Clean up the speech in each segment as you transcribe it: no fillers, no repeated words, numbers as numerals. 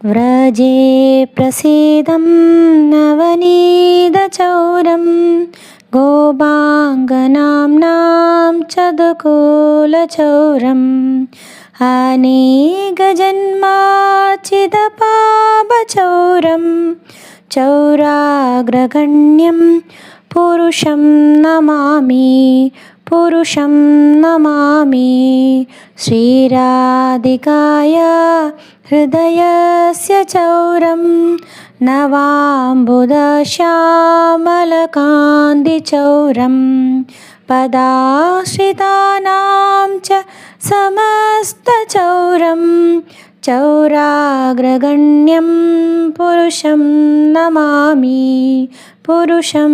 व्रजे प्रसीदं नवनीतचौरं गोपाङ्गनाम्नां चदकुलचौरम् अनेकजन्मार्चितपापचौरं चौराग्रगण्यं पुरुषं नमामि पुरुषं नमामि। श्रीराधिकाय हृदयस्य चौरं नवाम्बुदश्यामलकान्तिचौरं पदाश्रितानां च समस्तचौरं चौराग्रगण्यं पुरुषं नमामि पुरुषं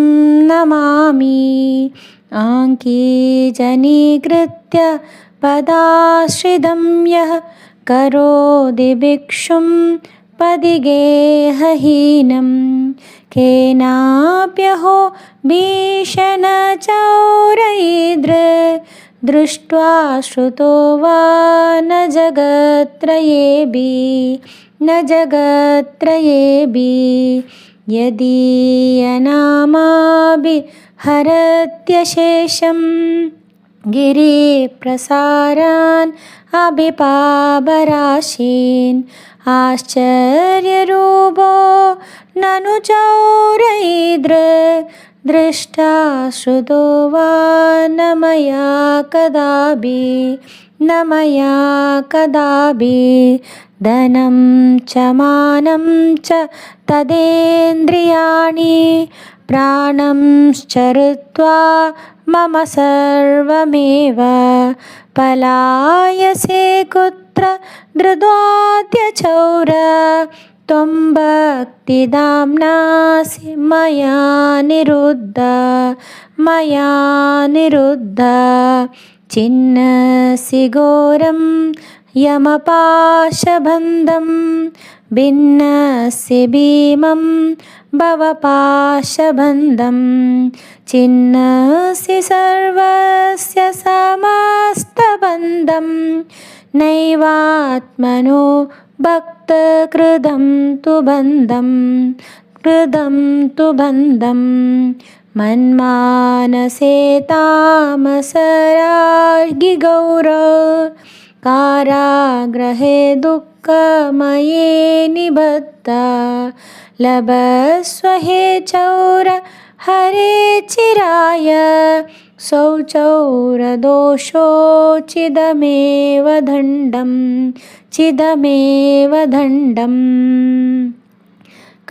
नमामि। आङ्कीजनीकृत्य पदाश्रितं यः करोति भिक्षुं पदिगेहहीनं केनाप्यहो भीषणचौरैर्दृष्ट्वा श्रुतो वा न जगत्त्रयेऽपि यदीयनामाभिहरत्यशेषं गिरिप्रसारान् अभिपाबराशीन् आश्चर्यरूपो ननु चौरैर्दृष्टा श्रुतो वा न मया कदापि धनं च मानं च तदेन्द्रियाणि प्राणं चरुत्वा मम सर्वमेव पलायसे कुत्र धृत्वाद्यचौर त्वं भक्तिदाम्नासि मया निरुद्ध चिन्नसि घोरं यमपाशबन्धं भिन्नसि भीमं भवपाशबन्धं चिन्नसि सर्वस्य समस्तबन्धं नैवात्मनो भक्तकृतं तु बन्धं मन्मानसे तामसरार्गिगौरौ कारागृहे दुःखमये निबद्धा लभस्व हे चौर हरे चिराय शौचौरदोषोचिदमेव दण्डं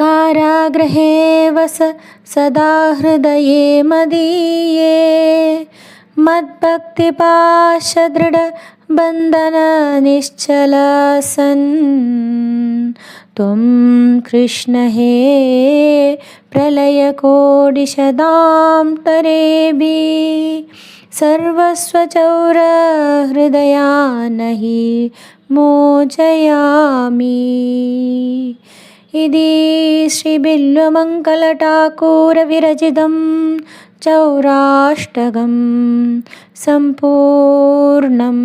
कारागृहे वस सदा हृदये मदीये मद्भक्तिपाशदृढबन्धननिश्चलसन् त्वं कृष्ण हे प्रलयकोटिशदां तरेभिः सर्वस्वचौरहृदयान्हि मोचयामि। इति श्रीबिल्वमङ्गलठाकुरविरचितं चौराष्टकं सम्पूर्णम्।